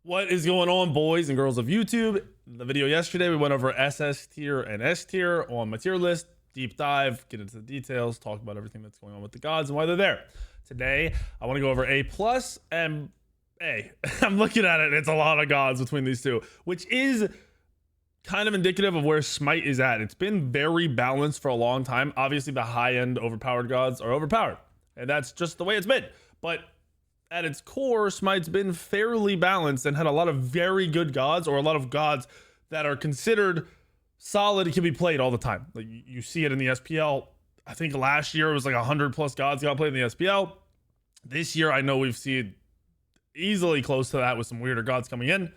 What is going on, boys and girls of YouTube? The video yesterday, we went over SS tier and S tier on my tier list. Deep dive, get into the details, talk about everything that's going on with the gods and why they're there. Today, I want to go over A plus and A. I'm looking at it, it's a lot of gods between these two, which is kind of indicative of where Smite is at. It's been very balanced for a long time. Obviously, the high-end overpowered gods are overpowered, and that's just the way it's been. But at its core, Smite's been fairly balanced and had a lot of very good gods, or a lot of gods that are considered solid, can be played all the time. Like you see it in the SPL. I think last year it was like 100 plus gods got played in the SPL. This year, I know we've seen easily close to that with some weirder gods coming in.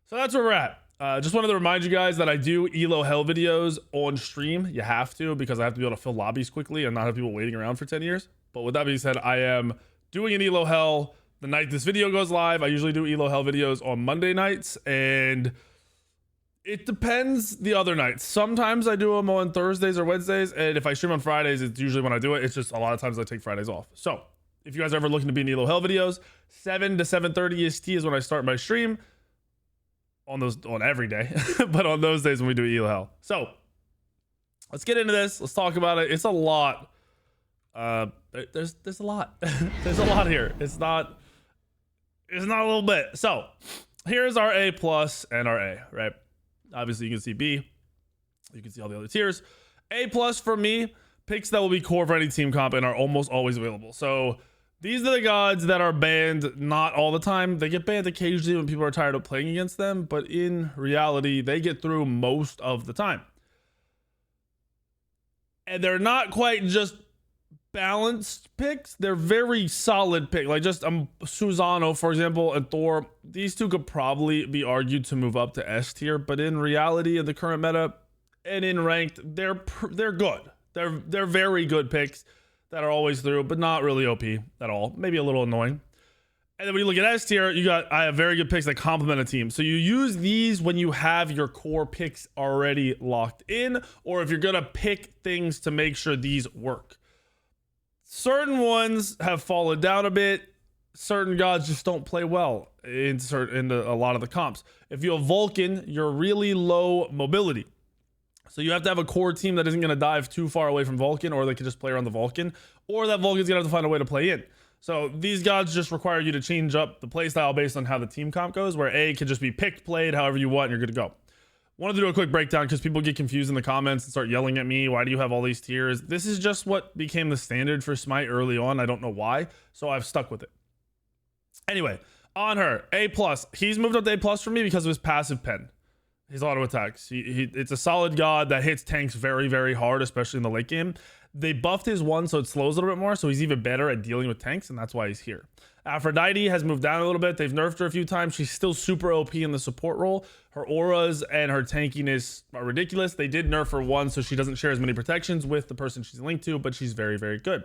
So that's where we're at. Just wanted to remind you guys that I do Elo Hell videos on stream. You have to, because I have to be able to fill lobbies quickly and not have people waiting around for 10 years. But with that being said, I am doing an Elo Hell the night this video goes live. I usually do Elo Hell videos on Monday nights, and it depends the other nights. Sometimes I do them on Thursdays or Wednesdays, and if I stream on Fridays, it's usually when I do it. It's just a lot of times I take Fridays off. So if you guys are ever looking to be in Elo Hell videos, 7 to 7:30 EST is when I start my stream. On every day, but on those days when we do Elo Hell. So let's get into this. Let's talk about it. It's a lot. There's a lot. There's a lot here. It's not a little bit. So here's our A plus and our A, right? Obviously you can see B, you can see all the other tiers. A plus for me, picks that will be core for any team comp and are almost always available. So these are the gods that are banned not all the time. They get banned occasionally when people are tired of playing against them, but in reality, they get through most of the time. And they're not quite just balanced picks. They're very solid picks. Like just Susano, for example, and Thor. These two could probably be argued to move up to S tier, but in reality, in the current meta and in ranked, they're good. They're very good picks that are always through, but not really OP at all. Maybe a little annoying. And then when you look at S tier, I have very good picks that complement a team. So you use these when you have your core picks already locked in, or if you're gonna pick things to make sure these work. Certain ones have fallen down a bit. Certain gods just don't play well in a lot of the comps. If you have Vulcan, you're really low mobility. So you have to have a core team that isn't going to dive too far away from Vulcan, or they can just play around the Vulcan, or that Vulcan's going to have to find a way to play in. So these gods just require you to change up the playstyle based on how the team comp goes, where A can just be picked, played however you want, and you're good to go. Wanted to do a quick breakdown because people get confused in the comments and start yelling at me. Why do you have all these tiers? This is just what became the standard for Smite early on. I don't know why, so I've stuck with it. Anyway, on her, A plus. He's moved up to A plus for me because of his passive pen. His auto attacks. It's a solid god that hits tanks very, very hard, especially in the late game. They buffed his one, so it slows a little bit more, so he's even better at dealing with tanks, and that's why he's here. Aphrodite has moved down a little bit. They've nerfed her a few times. She's still super OP in the support role. Her auras and her tankiness are ridiculous. They did nerf her one, so she doesn't share as many protections with the person she's linked to, but she's very, very good.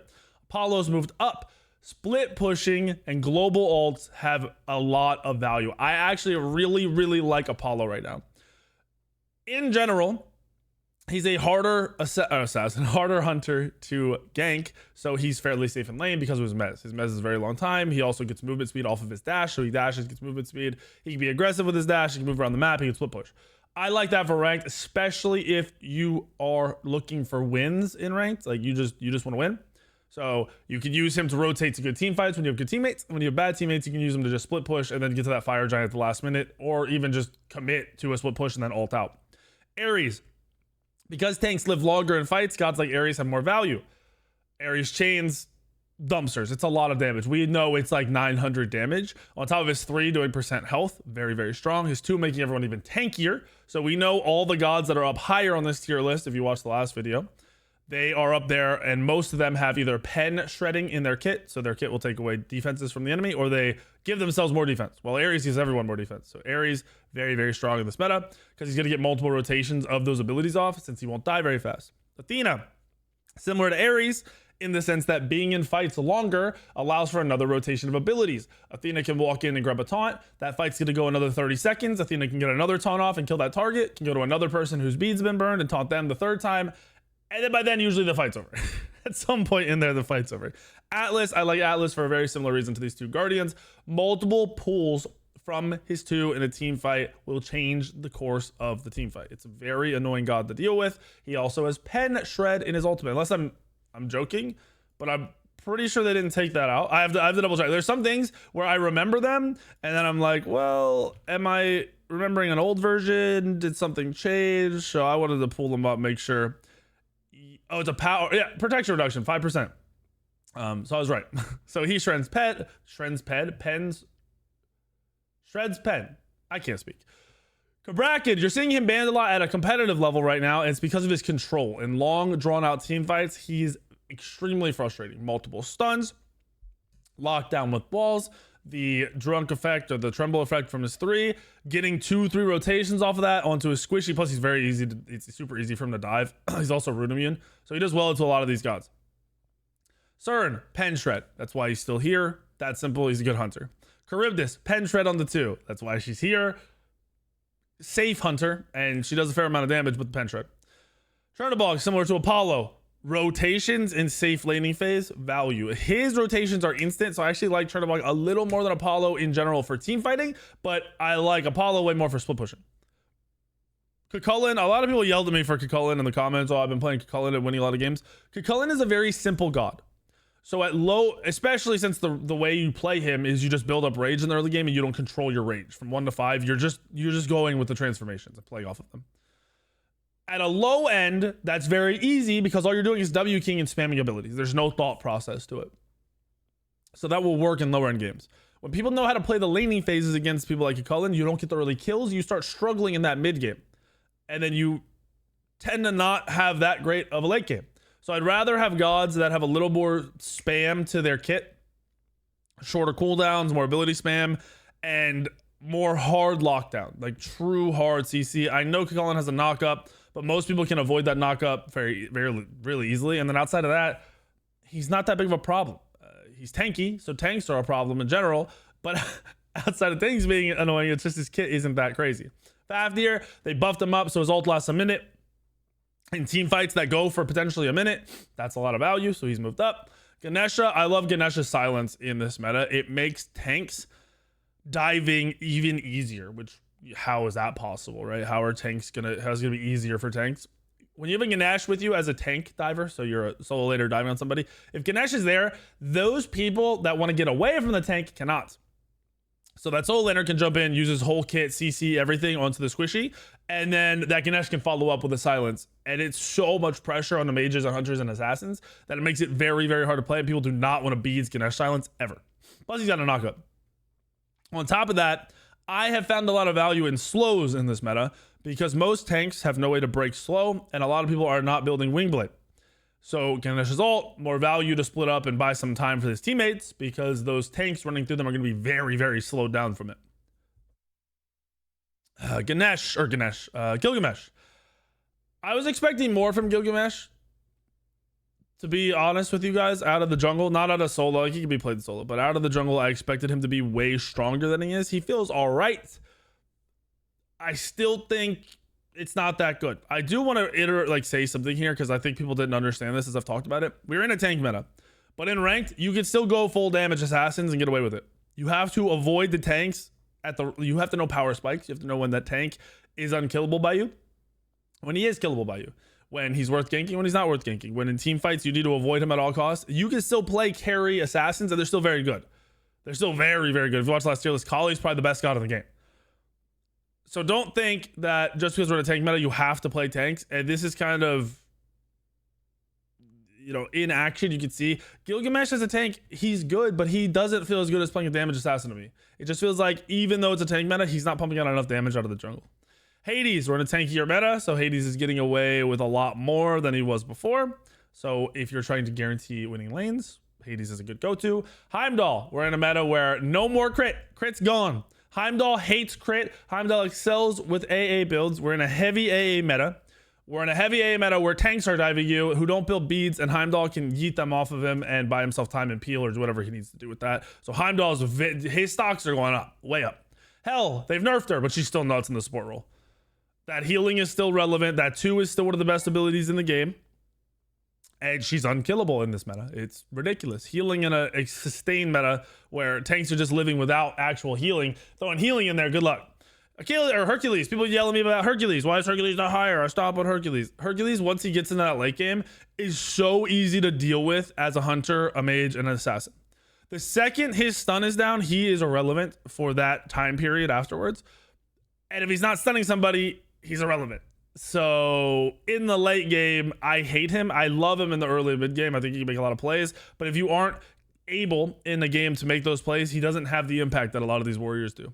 Apollo's moved up. Split pushing and global ults have a lot of value. I actually really, really like Apollo right now. In general, he's a harder assassin, harder hunter to gank, so he's fairly safe in lane because of his mez. His mez is a very long time. He also gets movement speed off of his dash, so he dashes, gets movement speed. He can be aggressive with his dash. He can move around the map. He can split push. I like that for ranked, especially if you are looking for wins in ranked. Like you just want to win. So you can use him to rotate to good team fights when you have good teammates. When you have bad teammates, you can use him to just split push and then get to that fire giant at the last minute, or even just commit to a split push and then ult out. Ares. Because tanks live longer in fights, gods like Ares have more value. Ares chains dumpsters. It's a lot of damage. We know it's like 900 damage. On top of his 3 doing percent health, very, very strong. His 2 making everyone even tankier. So we know all the gods that are up higher on this tier list, if you watched the last video, they are up there, and most of them have either pen shredding in their kit, so their kit will take away defenses from the enemy, or they give themselves more defense. Well, Ares gives everyone more defense. So Ares, very, very strong in this meta, because he's going to get multiple rotations of those abilities off, since he won't die very fast. Athena, similar to Ares, in the sense that being in fights longer allows for another rotation of abilities. Athena can walk in and grab a taunt. That fight's going to go another 30 seconds. Athena can get another taunt off and kill that target, can go to another person whose bead's been burned and taunt them the 3rd time. And then by then, usually the fight's over. At some point in there, the fight's over. Atlas, I like Atlas for a very similar reason to these two Guardians. Multiple pools from his 2 in a team fight will change the course of the team fight. It's a very annoying god to deal with. He also has pen shred in his ultimate, unless I'm joking, but I'm pretty sure they didn't take that out. I have to double check. There's some things where I remember them and then I'm like, well, am I remembering an old version? Did something change? So I wanted to pull them up, make sure. Oh, it's a power, yeah, protection reduction, 5%. So I was right. So he shreds pen. I can't speak. Kabrakid, you're seeing him banned a lot at a competitive level right now. And it's because of his control. In long, drawn-out team fights, he's extremely frustrating. Multiple stuns, lockdown with walls, the drunk effect or the tremble effect from his 3, getting 2-3 rotations off of that onto his squishy. Plus, he's very easy. It's super easy for him to dive. He's also rune immune, so he does well into a lot of these gods. Cern, pen shred. That's why he's still here. That simple. He's a good hunter. Charybdis, pen shred on the 2. That's why she's here. Safe hunter, and she does a fair amount of damage with the pen shred. Chernobog, similar to Apollo. Rotations in safe laning phase, value. His rotations are instant, so I actually like Chernobog a little more than Apollo in general for team fighting, but I like Apollo way more for split pushing. Cucullin, a lot of people yelled at me for Cucullin in the comments. Oh, I've been playing Cucullin and winning a lot of games. Cucullin is a very simple god. So at low, especially since the way you play him is you just build up rage in the early game and you don't control your rage. From 1 to 5, you're just going with the transformations and playing off of them. At a low end, that's very easy because all you're doing is W king and spamming abilities. There's no thought process to it. So that will work in lower end games. When people know how to play the laning phases against people like Cucullin, you don't get the early kills. You start struggling in that mid game. And then you tend to not have that great of a late game. So I'd rather have gods that have a little more spam to their kit, shorter cooldowns, more ability spam, and more hard lockdown, like true hard CC. I know Cucullin has a knock-up, but most people can avoid that knock-up really easily. And then outside of that, he's not that big of a problem. He's tanky, so tanks are a problem in general. But outside of things being annoying, it's just his kit isn't that crazy. Fafnir, they buffed him up, so his ult lasts a minute. In team fights that go for potentially a minute, that's a lot of value, so he's moved up. Ganesha, I love Ganesha's silence in this meta. It makes tanks diving even easier, which how is that possible, right? How are tanks how's it gonna be easier for tanks? When you have a Ganesh with you as a tank diver, so you're a solo later diving on somebody, if Ganesh is there, those people that want to get away from the tank cannot. So that solo laner can jump in, use his whole kit, CC, everything onto the squishy, and then that Ganesh can follow up with a silence. And it's so much pressure on the mages and hunters and assassins that it makes it very, very hard to play. And people do not want to beat Ganesh silence ever. Plus, he's got a knockup. On top of that, I have found a lot of value in slows in this meta because most tanks have no way to break slow, and a lot of people are not building Wingblade. So Ganesh's ult, more value to split up and buy some time for his teammates because those tanks running through them are going to be very, very slowed down from it. Gilgamesh. I was expecting more from Gilgamesh, to be honest with you guys, out of the jungle, not out of solo. Like, he can be played solo, but out of the jungle, I expected him to be way stronger than he is. He feels all right. I still think it's not that good. I do want to say something here because I think people didn't understand this as I've talked about it. We're in a tank meta, but in ranked, you can still go full damage assassins and get away with it. You have to avoid the tanks you have to know power spikes. You have to know when that tank is unkillable by you, when he is killable by you, when he's worth ganking, when he's not worth ganking. When in team fights, you need to avoid him at all costs. You can still play carry assassins and they're still very good. They're still very, very good. If you watch last tier list, Kali's probably the best god in the game. So don't think that just because we're in a tank meta, you have to play tanks. And this is kind of, in action. You can see Gilgamesh as a tank, he's good, but he doesn't feel as good as playing a damage assassin to me. It just feels like even though it's a tank meta, he's not pumping out enough damage out of the jungle. Hades, we're in a tankier meta, so Hades is getting away with a lot more than he was before. So if you're trying to guarantee winning lanes, Hades is a good go-to. Heimdall, we're in a meta where no more crit. Crit's gone. Heimdall hates crit. Heimdall excels with AA builds. We're in a heavy AA meta. We're in a heavy AA meta where tanks are diving you who don't build beads, and Heimdall can yeet them off of him and buy himself time and peel or do whatever he needs to do with that. So Heimdall's his stocks are going up, way up. Hell, they've nerfed her, but she's still nuts in the support role. That healing is still relevant. That 2 is still one of the best abilities in the game. And she's unkillable in this meta. It's ridiculous. Healing in a sustained meta where tanks are just living without actual healing. Throwing healing in there, good luck. Achilles or Hercules. People yell at me about Hercules. Why is Hercules not higher? I stop on Hercules. Hercules, once he gets into that late game, is so easy to deal with as a hunter, a mage, and an assassin. The second his stun is down, he is irrelevant for that time period afterwards. And if he's not stunning somebody, he's irrelevant. So in the late game, I hate him. I love him in the early mid game. I think he can make a lot of plays. But if you aren't able in the game to make those plays, he doesn't have the impact that a lot of these warriors do.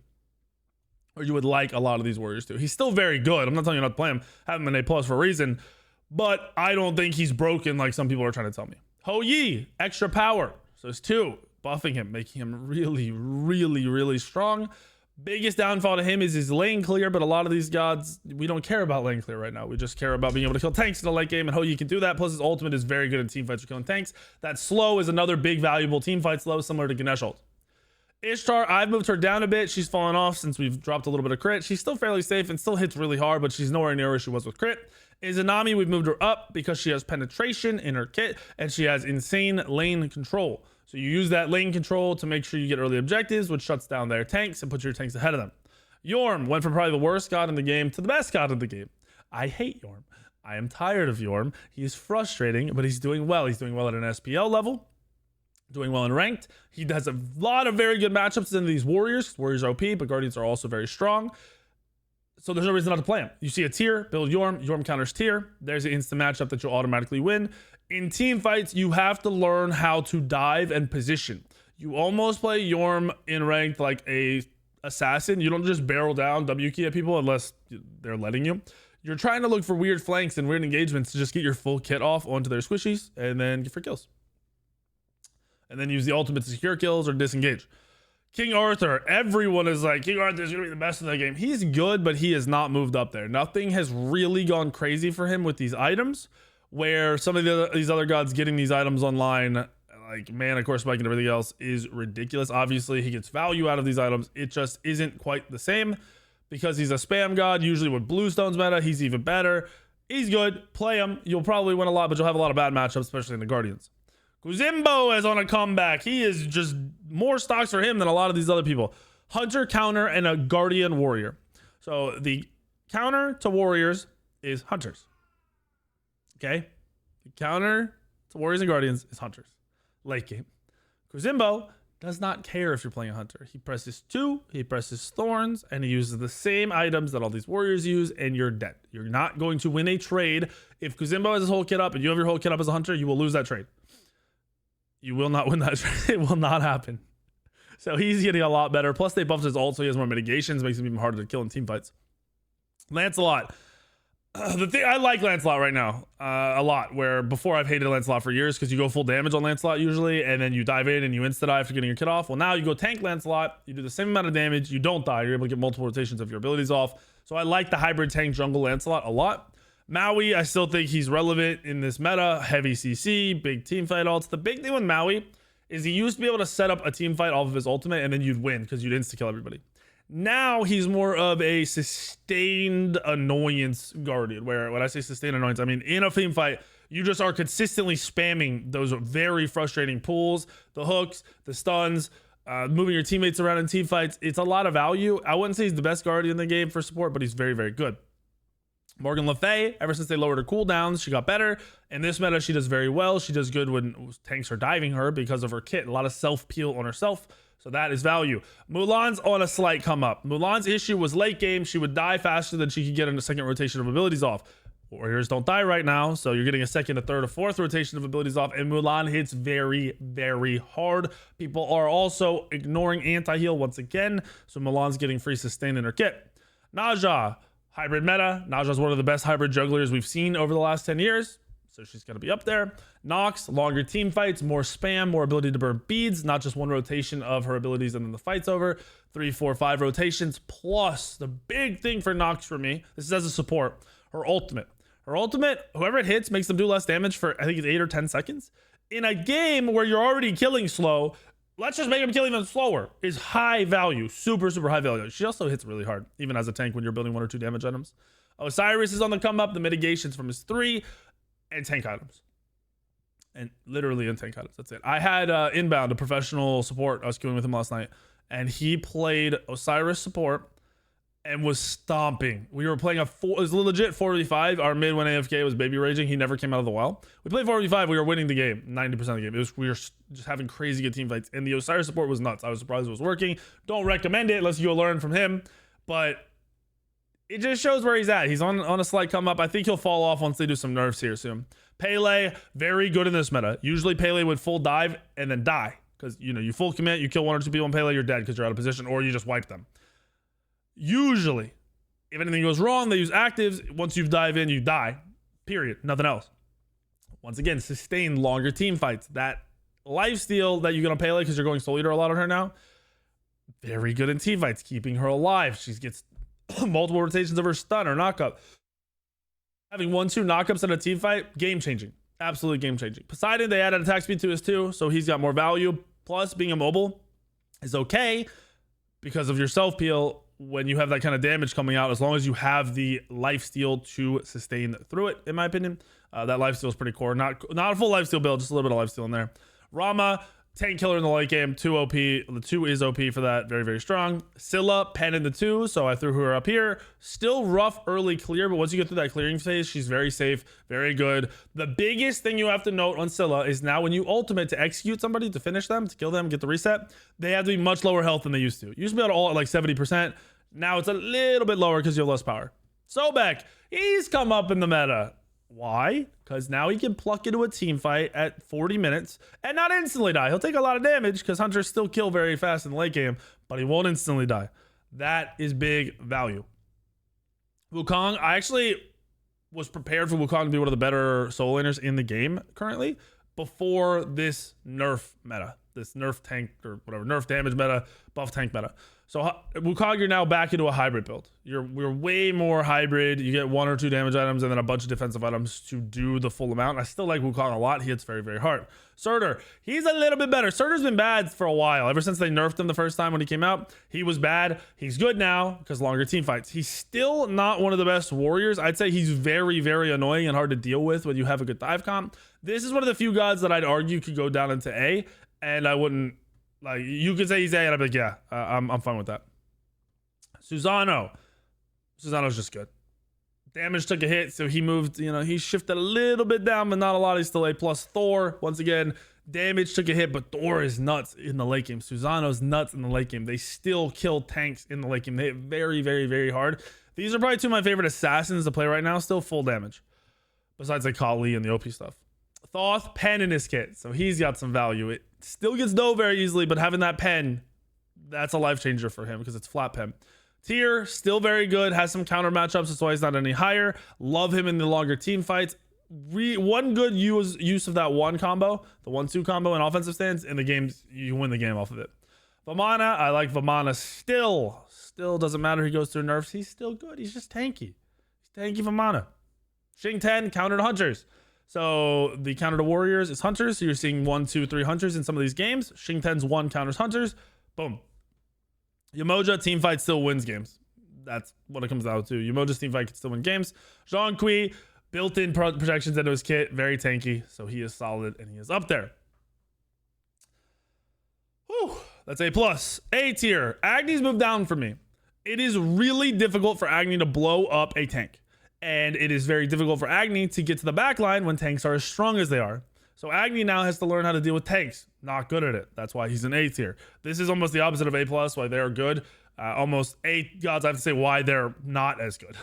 Or you would like a lot of these warriors to. He's still very good. I'm not telling you not to play him. Have him in A+ for a reason. But I don't think he's broken like some people are trying to tell me. Ho Yi, extra power. So it's 2. Buffing him, making him really, really, really strong. Biggest downfall to him is his lane clear, but a lot of these gods, we don't care about lane clear right now. We just care about being able to kill tanks in the late game, and Ho Yi can do that. Plus his ultimate is very good in team fights for killing tanks. That slow is another big valuable team fight slow, similar to Ganesh ult. Ishtar, I've moved her down a bit. She's fallen off since we've dropped a little bit of crit. She's still fairly safe and still hits really hard, but she's nowhere near where she was with crit. Izanami, we've moved her up because she has penetration in her kit, and she has insane lane control. So you use that lane control to make sure you get early objectives, which shuts down their tanks and puts your tanks ahead of them. Yorm went from probably the worst god in the game to the best god in the game. I hate Yorm. I am tired of Yorm. He is frustrating, but he's doing well. He's doing well at an SPL level, doing well in ranked. He has a lot of very good matchups in these warriors. Warriors are OP, but guardians are also very strong. So there's no reason not to play him. You see a tier, build Yorm. Yorm counters tier. There's an instant matchup that you'll automatically win. In team fights, you have to learn how to dive and position. You almost play Yorm in ranked like a assassin. You don't just barrel down W key at people unless they're letting you. You're trying to look for weird flanks and weird engagements to just get your full kit off onto their squishies and then get for kills. And then use the ultimate to secure kills or disengage. King Arthur, everyone is like, King Arthur is going to be the best in the game. He's good, but he has not moved up there. Nothing has really gone crazy for him with these items, where some of these other gods getting these items online, like mana, core spike, and everything else, is ridiculous. Obviously, he gets value out of these items. It just isn't quite the same because he's a spam god. Usually with Bluestone's meta, he's even better. He's good. Play him. You'll probably win a lot, but you'll have a lot of bad matchups, especially in the Guardians. Kuzimbo is on a comeback. He is just more stocks for him than a lot of these other people. Hunter, counter, and a Guardian warrior. So the counter to warriors is hunters. Okay? The counter to warriors and guardians is hunters. Late game. Kuzimbo does not care if you're playing a hunter. He presses 2, he presses thorns, and he uses the same items that all these warriors use, and you're dead. You're not going to win a trade. If Kuzimbo has his whole kit up and you have your whole kit up as a hunter, you will lose that trade. You will not win that trade. It will not happen. So he's getting a lot better. Plus they buffed his ult, so he has more mitigations, makes him even harder to kill in team fights. Lancelot. The thing I like Lancelot right now a lot, where before I've hated Lancelot for years because you go full damage on Lancelot usually, and then you dive in and you insta die after getting your kit off. Well, now you go tank Lancelot, you do the same amount of damage, you don't die, you're able to get multiple rotations of your abilities off. So I like the hybrid tank jungle Lancelot a lot. Maui, I still think he's relevant in this meta. Heavy CC, big team fight ults. The big thing with Maui is he used to be able to set up a team fight off of his ultimate and then you'd win because you'd insta kill everybody. Now he's more of a sustained annoyance guardian, where when I say sustained annoyance, I mean in a team fight, you just are consistently spamming those very frustrating pulls, the hooks, the stuns, moving your teammates around in team fights. It's a lot of value. I wouldn't say he's the best guardian in the game for support, but he's very, very good. Morgan Le Fay, ever since they lowered her cooldowns, she got better. In this meta, she does very well. She does good when tanks are diving her because of her kit. A lot of self-peel on herself. So that is value. Mulan's on a slight come up. Mulan's issue was late game. She would die faster than she could get in a second rotation of abilities off. Warriors don't die right now, so you're getting a second, a third, a fourth rotation of abilities off, and Mulan hits very, very hard. People are also ignoring anti-heal once again, so Mulan's getting free sustain in her kit. Naja, hybrid meta. Naja's one of the best hybrid jugglers we've seen over the last 10 years. So she's going to be up there. Nox, longer team fights, more spam, more ability to burn beads, not just one rotation of her abilities and then the fight's over. 3, 4, 5 rotations. Plus, the big thing for Nox for me, this is as a support, her ultimate. Her ultimate, whoever it hits, makes them do less damage for, I think it's 8 or 10 seconds. In a game where you're already killing slow, let's just make them kill even slower, is high value. Super, super high value. She also hits really hard, even as a tank when you're building 1 or 2 damage items. Osiris is on the come up. The mitigations from his 3 and tank items. and literally in tank items. That's it. I had Inbound, a professional support. I was queuing with him last night, and he played Osiris support and was stomping. We were playing it was legit 4v5. Our mid when AFK was baby raging. He never came out of the well. We played 4v5. We were winning the game 90% of the game. We were just having crazy good team fights, and the Osiris support was nuts. I was surprised it was working. Don't recommend it unless you go learn from him, but it just shows where he's at. He's on a slight come up. I think he'll fall off once they do some nerfs here soon. Pele, very good in this meta. Usually Pele would full dive and then die, because you full commit, you kill 1 or 2 people in Pele, you're dead because you're out of position, or you just wipe them. Usually, if anything goes wrong, they use actives. Once you dive in, you die. Period. Nothing else. Once again, sustain longer team fights. That lifesteal that you're going to Pele because you're going soul eater a lot on her now, very good in team fights, keeping her alive. She gets multiple rotations of her stun or knockup. Having 1-2 knockups in a team fight, game changing. Absolutely game changing. Poseidon, they added attack speed to his 2, so he's got more value. Plus, being immobile is okay because of your self peel. When you have that kind of damage coming out, as long as you have the lifesteal to sustain through it, in my opinion, that lifesteal is pretty core. Not a full lifesteal build, just a little bit of lifesteal in there. Rama, tank killer in the late game, 2 OP. The 2 is OP for that, very, very strong. Scylla, pen in the 2, so I threw her up here. Still rough early clear, but once you get through that clearing phase, she's very safe, very good. The biggest thing you have to note on Scylla is now when you ultimate to execute somebody, to finish them, to kill them, get the reset, they have to be much lower health than they used to. Used to be able to ult at like 70%. Now it's a little bit lower because you have less power. Sobek, he's come up in the meta. Why? Because now he can pluck into a team fight at 40 minutes and not instantly die. He'll take a lot of damage because hunters still kill very fast in the late game, but he won't instantly die. That is big value. Wukong, I actually was prepared for Wukong to be one of the better solo laners in the game currently before this nerf meta, this nerf tank or whatever, nerf damage meta, buff tank meta. So Wukong, you're now back into a hybrid build. We're way more hybrid. You get 1 or 2 damage items and then a bunch of defensive items to do the full amount. I still like Wukong a lot. He hits very, very hard. Surtur, he's a little bit better. Surtur's been bad for a while. Ever since they nerfed him the first time when he came out, he was bad. He's good now because longer team fights. He's still not one of the best warriors. I'd say he's very, very annoying and hard to deal with when you have a good dive comp. This is one of the few gods that I'd argue could go down into A, and I wouldn't. Like, you could say he's A, and I'd be like, yeah, I'm fine with that. Susano. Susano's just good. Damage took a hit, so he moved, he shifted a little bit down, but not a lot. He's still A+. Thor, once again, damage took a hit, but Thor is nuts in the late game. Susano's nuts in the late game. They still kill tanks in the late game. They hit very, very, very hard. These are probably 2 of my favorite assassins to play right now. Still full damage. Besides, like, Kali and the OP stuff. Thoth, pen in his kit, so he's got some value. It still gets no very easily, but having that pen, that's a life changer for him because it's flat pen. Tyr, still very good, has some counter matchups, that's why he's not any higher. Love him in the longer team fights. One good use of that 1 combo, the 1-2 combo in offensive stance, in the games, you win the game off of it. Vamana, I like Vamana still doesn't matter he goes through nerfs, he's still good, he's just tanky. He's tanky Vamana. Xing 10, counter to hunters. So the counter to warriors is hunters. So you're seeing 1, 2, 3 hunters in some of these games. Xing 10's 1 counters hunters. Boom. Yamoja team fight still wins games. That's what it comes down to. Yamoja's team fight can still win games. Zhong Kui, built-in protections into his kit. Very tanky. So he is solid and he is up there. Whew. That's A+. A tier. Agni's moved down for me. It is really difficult for Agni to blow up a tank. And it is very difficult for Agni to get to the back line when tanks are as strong as they are. So Agni now has to learn how to deal with tanks. Not good at it. That's why he's an A tier. This is almost the opposite of A+, why they're good. Almost A gods, I have to say why they're not as good.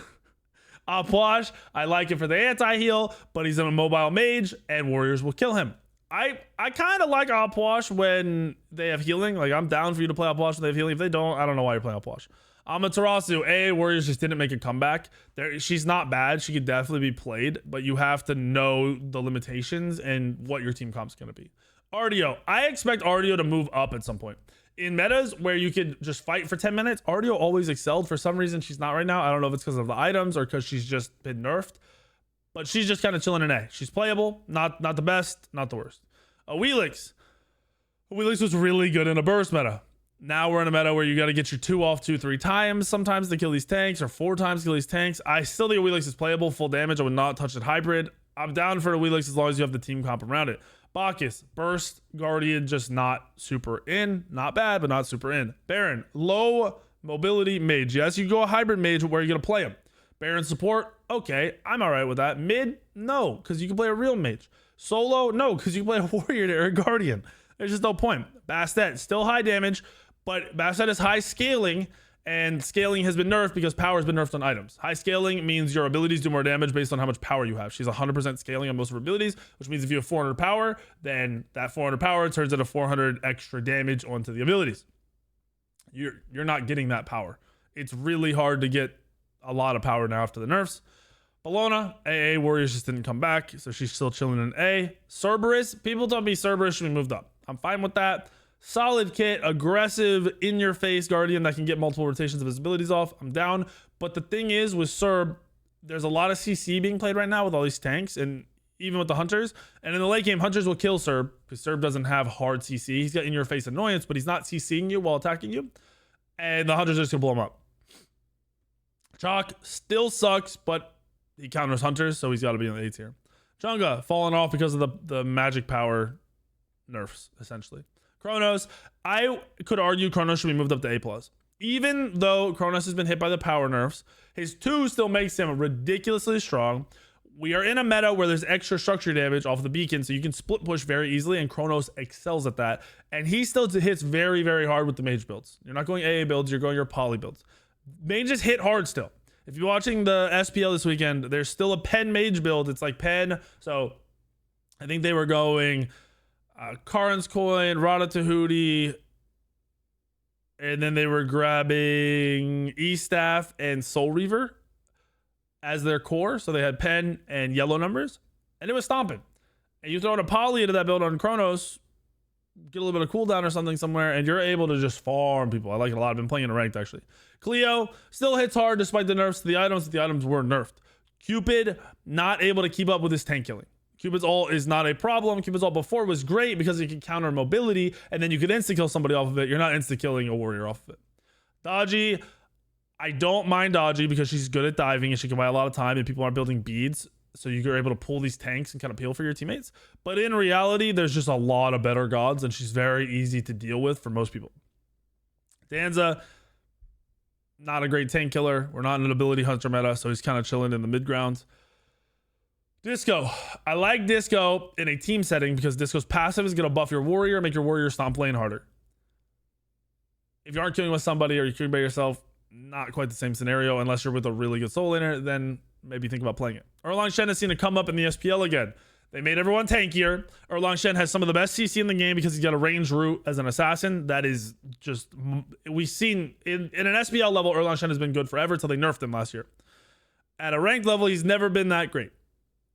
Apuash, I like it for the anti-heal, but he's a mobile mage, and warriors will kill him. I kind of like Apuash when they have healing. Like, I'm down for you to play Apuash when they have healing. If they don't, I don't know why you're playing Apuash. Amaterasu, warriors just didn't make a comeback. She's not bad. She could definitely be played, but you have to know the limitations and what your team comp's going to be. Ardio, I expect Ardio to move up at some point. In metas where you could just fight for 10 minutes, Ardio always excelled. For some reason, she's not right now. I don't know if it's because of the items or because she's just been nerfed, but she's just kind of chilling in A. She's playable, not the best, not the worst. Wheelix was really good in a burst meta. Now we're in a meta where you got to get your 2 off 2-3 times sometimes to kill these tanks, or 4 times to kill these tanks. I still think Wheelix is playable, full damage. I would not touch it hybrid. I'm down for a Wheelix as long as you have the team comp around it. Bacchus, burst, guardian, just not super in. Not bad, but not super in. Baron, low mobility mage. Yes, you go a hybrid mage, where are you going to play him? Baron support, okay, I'm all right with that. Mid, no, because you can play a real mage. Solo, no, because you can play a warrior or a guardian. There's just no point. Bastet, still high damage, but Bastet is high scaling, and scaling has been nerfed because power has been nerfed on items. High scaling means your abilities do more damage based on how much power you have. She's 100% scaling on most of her abilities, which means if you have 400 power, then that 400 power turns into 400 extra damage onto the abilities. You're not getting that power. It's really hard to get a lot of power now after the nerfs. Bellona, AA Warriors just didn't come back, so she's still chilling in A. Cerberus, people told me Cerberus should be moved up. I'm fine with that. Solid kit, aggressive, in-your-face Guardian that can get multiple rotations of his abilities off. I'm down. But the thing is, with Cerb, there's a lot of CC being played right now with all these tanks, and even with the Hunters. And in the late game, Hunters will kill Cerb, because Cerb doesn't have hard CC. He's got in-your-face annoyance, but he's not CCing you while attacking you. And the Hunters are just going to blow him up. Chalk still sucks, but he counters Hunters, so he's got to be in the A tier. Chunga, falling off because of the magic power nerfs, essentially. Kronos, I could argue Kronos should be moved up to A+. Even though Kronos has been hit by the power nerfs, his 2 still makes him ridiculously strong. We are in a meta where there's extra structure damage off the beacon, so you can split push very easily, and Kronos excels at that. And he still hits very, very hard with the mage builds. You're not going AA builds, you're going your poly builds. Mages hit hard still. If you're watching the SPL this weekend, there's still a Pen mage build. It's like Pen, so I think they were going Karin's Coin, Rada Tahuti, and then they were grabbing E-Staff and Soul Reaver as their core. So they had Pen and yellow numbers, and it was stomping. And you throw in a poly into that build on Kronos, get a little bit of cooldown or something somewhere, and you're able to just farm people. I like it a lot. I've been playing in a ranked, actually. Cleo still hits hard despite the nerfs to the items. The items were nerfed. Cupid, not able to keep up with his tank killing. Cupid's ult is not a problem. Cupid's ult before was great because it could counter mobility, and then you could insta-kill somebody off of it. You're not insta-killing a warrior off of it. Dodgy, I don't mind Dodgy because she's good at diving and she can buy a lot of time, and people aren't building beads, so you're able to pull these tanks and kind of peel for your teammates. But in reality, there's just a lot of better gods, and she's very easy to deal with for most people. Danza, not a great tank killer. We're not in an ability hunter meta, so he's kind of chilling in the mid ground. Disco. I like Disco in a team setting because Disco's passive is going to buff your warrior, make your warrior stomp lane harder. If you aren't queuing with somebody or you're queuing by yourself, not quite the same scenario unless you're with a really good soul laner, then maybe think about playing it. Erlang Shen has seen it come up in the SPL again. They made everyone tankier. Erlang Shen has some of the best CC in the game because he's got a ranged root as an assassin. That is just, we've seen in an SPL level, Erlang Shen has been good forever until they nerfed him last year. At a ranked level, he's never been that great.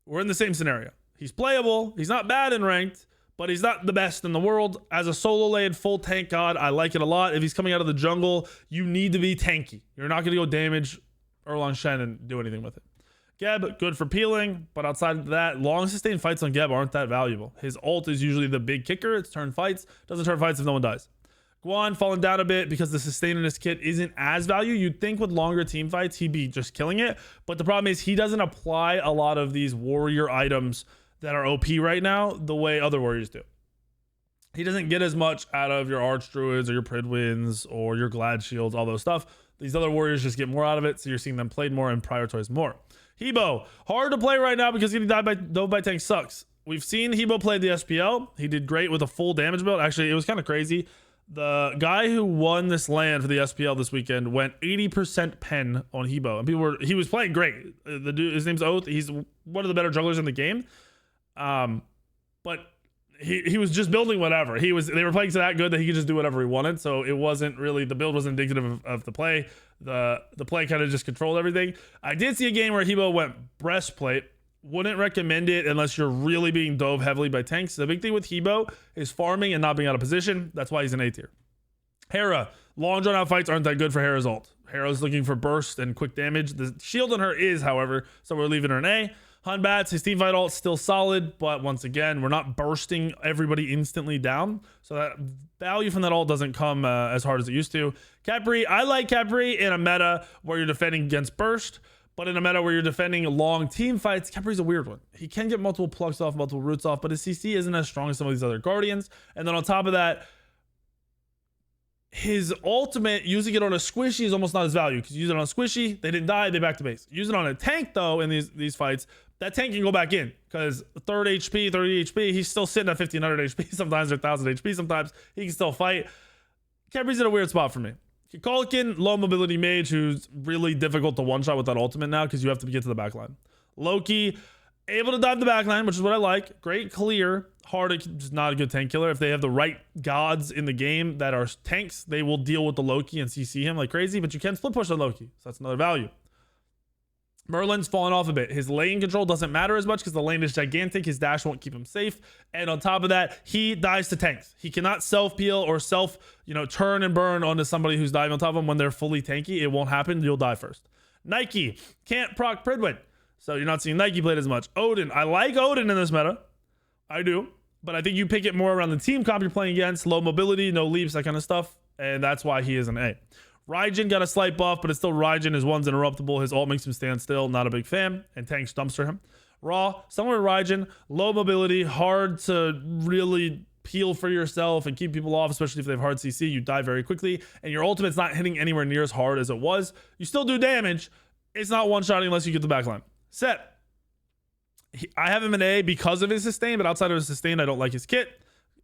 We're in the same scenario. He's playable. He's not bad in ranked, but he's not the best in the world. As a solo lane, full tank god, I like it a lot. If he's coming out of the jungle, you need to be tanky. You're not going to go damage Erlang Shen and do anything with it. Geb, good for peeling, but outside of that, long sustained fights on Geb aren't that valuable. His ult is usually the big kicker. It's turn fights. Doesn't turn fights if no one dies. Guan falling down a bit because the sustain in his kit isn't as value. You'd think with longer team fights, he'd be just killing it. But the problem is he doesn't apply a lot of these warrior items that are OP right now the way other warriors do. He doesn't get as much out of your Arch Druids or your Pridwins or your Glad Shields, all those stuff. These other warriors just get more out of it, so you're seeing them played more and prioritized more. Hebo, hard to play right now because getting dove by tank sucks. We've seen Hebo play the SPL. He did great with a full damage build. Actually, it was kind of crazy. The guy who won this LAN for the SPL this weekend went 80% pen on Hebo, and he was playing great. The dude, his name's Oath. He's one of the better jugglers in the game. But he was just building whatever. They were playing so that good that he could just do whatever he wanted. So it wasn't really, the build wasn't indicative of the play. The play kind of just controlled everything. I did see a game where Hebo went breastplate. Wouldn't recommend it unless you're really being dove heavily by tanks. The big thing with Hebo is farming and not being out of position. That's why he's an A tier. Hera, long drawn out fights aren't that good for Hera's ult. Hera's looking for burst and quick damage. The shield on her is, however, so we're leaving her an A. Hunbats, his teamfight ult still solid, but once again, we're not bursting everybody instantly down. So that value from that ult doesn't come as hard as it used to. Capri, I like Capri in a meta where you're defending against burst. But in a meta where you're defending long team fights, Khepri's a weird one. He can get multiple plucks off, multiple roots off, but his CC isn't as strong as some of these other Guardians. And then on top of that, his ultimate, using it on a squishy is almost not as value, because you use it on a squishy, they didn't die, they back to base. Use it on a tank though in these fights, that tank can go back in, because 30 HP, he's still sitting at 1500 HP sometimes, or 1000 HP sometimes. He can still fight. Khepri's in a weird spot for me. Kukulkan, low mobility mage, who's really difficult to one-shot with that ultimate now, because you have to get to the backline. Loki, able to dive the backline, which is what I like. Great clear. Hard, just not a good tank killer. If they have the right gods in the game that are tanks, they will deal with the Loki and CC him like crazy, but you can split push the Loki, so that's another value. Merlin's fallen off a bit. His lane control doesn't matter as much because the lane is gigantic. His dash won't keep him safe. And on top of that, he dies to tanks. He cannot self-peel or turn and burn onto somebody who's diving on top of him when they're fully tanky. It won't happen. You'll die first. Nike can't proc Pridwin, so you're not seeing Nike played as much. Odin, I like Odin in this meta. I do. But I think you pick it more around the team comp you're playing against. Low mobility, no leaps, that kind of stuff. And that's why he is an A. Raijin got a slight buff, but it's still Raijin. His one's interruptible. His ult makes him stand still. Not a big fan. And tanks dumpster him. Raw, similar to Raijin. Low mobility. Hard to really peel for yourself and keep people off, especially if they have hard CC. You die very quickly. And your ultimate's not hitting anywhere near as hard as it was. You still do damage. It's not one-shotting unless you get the backline. Set. I have him in A because of his sustain, but outside of his sustain, I don't like his kit.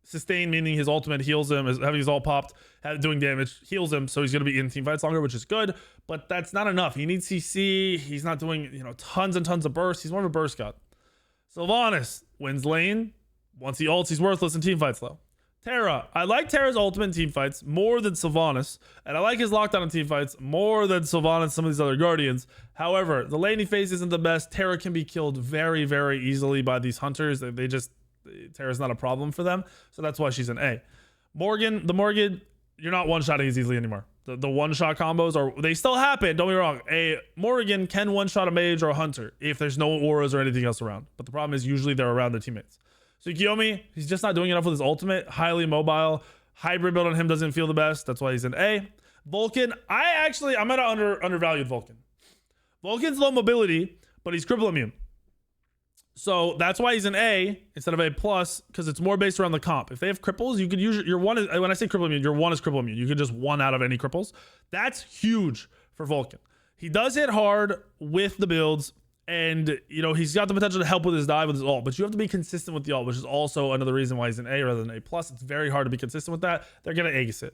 Sustain meaning his ultimate heals him, having his ult popped, doing damage, heals him, so he's going to be in team fights longer, which is good, but that's not enough. He needs CC. He's not doing, tons and tons of bursts. He's more of a burst god. Sylvanas wins lane. Once he ults, he's worthless in team fights though. Terra. I like Terra's ultimate in team fights more than Sylvanas, and I like his lockdown in team fights more than Sylvanas and some of these other Guardians. However, the lane he faces isn't the best. Terra can be killed very, very easily by these hunters. Terra's not a problem for them, so that's why she's an A. Morgan, you're not one-shotting as easily anymore. The one-shot combos they still happen, don't be wrong. A Morgan can one-shot a mage or a hunter if there's no auras or anything else around, but the problem is usually they're around their teammates. So Kiyomi, he's just not doing enough with his ultimate. Highly mobile. Hybrid build on him doesn't feel the best. That's why he's an A. Vulcan, I'm at an undervalued Vulcan. Vulcan's low mobility, but he's cripple immune. So that's why he's an A instead of A+, because it's more based around the comp. If they have cripples, you could use your one. When I say cripple immune, your one is cripple immune. You could just one out of any cripples. That's huge for Vulcan. He does hit hard with the builds, and he's got the potential to help with his dive with his ult, but you have to be consistent with the ult, which is also another reason why he's an A rather than A+. It's very hard to be consistent with that. They're gonna ace it.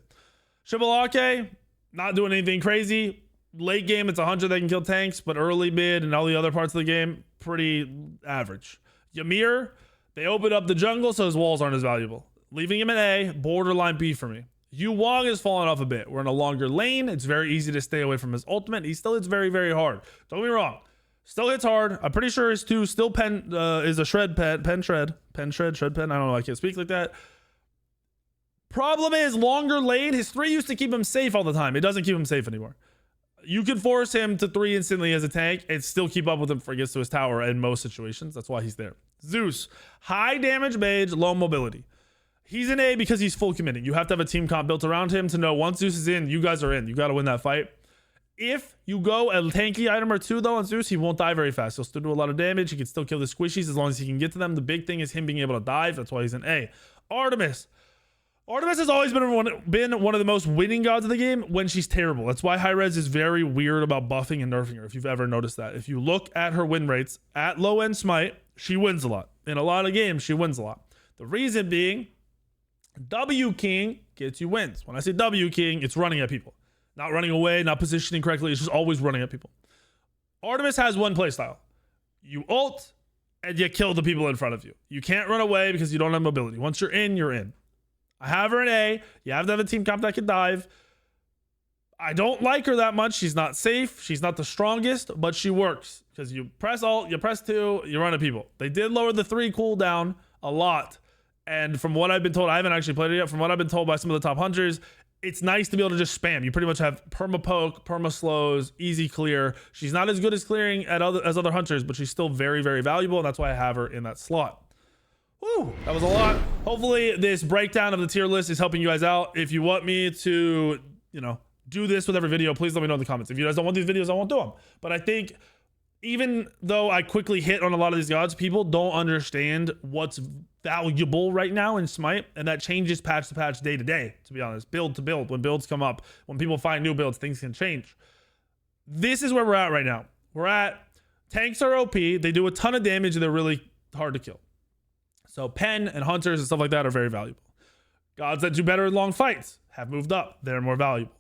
Shibalake, not doing anything crazy. Late game, it's 100 that can kill tanks, but early mid and all the other parts of the game, pretty average. Ymir, they opened up the jungle, so his walls aren't as valuable. Leaving him in A, borderline B for me. Yu Wong has fallen off a bit. We're in a longer lane. It's very easy to stay away from his ultimate. He still hits very, very hard. Don't get me wrong. Still hits hard. I'm pretty sure his 2 still is a shred pen. Pen shred. I don't know. I can't speak like that. Problem is, longer lane. His 3 used to keep him safe all the time. It doesn't keep him safe anymore. You can force him to 3 instantly as a tank and still keep up with him before he gets to his tower in most situations. That's why he's there. Zeus, high damage mage, low mobility. He's an A because he's full committing. You have to have a team comp built around him to know once Zeus is in, you guys are in. You got to win that fight. If you go a tanky item or 2 though on Zeus, he won't die very fast. He'll still do a lot of damage. He can still kill the squishies as long as he can get to them. The big thing is him being able to dive. That's why he's an A. Artemis has always been one of the most winning gods of the game when she's terrible. That's why Hi-Rez is very weird about buffing and nerfing her, if you've ever noticed that. If you look at her win rates at low-end Smite, she wins a lot. In a lot of games, she wins a lot. The reason being, W King gets you wins. When I say W King, it's running at people. Not running away, not positioning correctly. It's just always running at people. Artemis has one playstyle. You ult, and you kill the people in front of you. You can't run away because you don't have mobility. Once you're in, you're in. I have her in A. You have to have a team comp that can dive. I don't like her that much. She's not safe. She's not the strongest, but she works. Because you press alt, you press 2, you run at people. They did lower the 3 cooldown a lot. And from what I've been told, I haven't actually played it yet. From what I've been told by some of the top hunters, it's nice to be able to just spam. You pretty much have perma poke, perma slows, easy clear. She's not as good as clearing as other hunters, but she's still very, very valuable. And that's why I have her in that slot. Woo, that was a lot. Hopefully this breakdown of the tier list is helping you guys out. If you want me to, do this with every video, please let me know in the comments. If you guys don't want these videos, I won't do them. But I think even though I quickly hit on a lot of these gods, people don't understand what's valuable right now in Smite, and that changes patch to patch, day to day, to be honest, build to build. When builds come up, when people find new builds, things can change. This is where we're at right now. We're at tanks are OP. They do a ton of damage and they're really hard to kill. So pen and hunters and stuff like that are very valuable. Gods that do better in long fights have moved up. They're more valuable.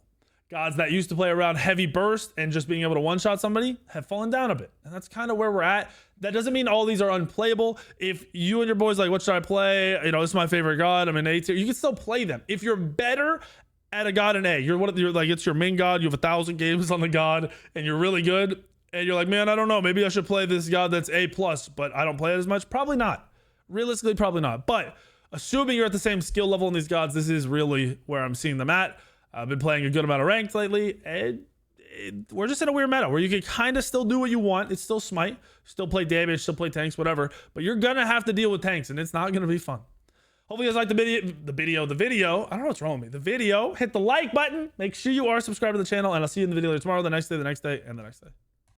Gods that used to play around heavy burst and just being able to one-shot somebody have fallen down a bit. And that's kind of where we're at. That doesn't mean all these are unplayable. If you and your boys like, what should I play? You know, this is my favorite god. I'm in A tier. You can still play them. If you're better at a god in A, you're like, it's your main god. You have 1,000 games on the god and you're really good. And you're like, man, I don't know. Maybe I should play this god that's A+, but I don't play it as much. Probably not. Realistically, probably not. But assuming you're at the same skill level in these gods, this is really where I'm seeing them at. I've been playing a good amount of ranked lately, and we're just in a weird meta where you can kind of still do what you want. It's still Smite, still play damage, still play tanks, whatever, but you're gonna have to deal with tanks, and it's not gonna be fun. Hopefully you guys like the video. I don't know what's wrong with me. The video, hit the like button, make sure you are subscribed to the channel, and I'll see you in the video tomorrow, the next day, and the next day.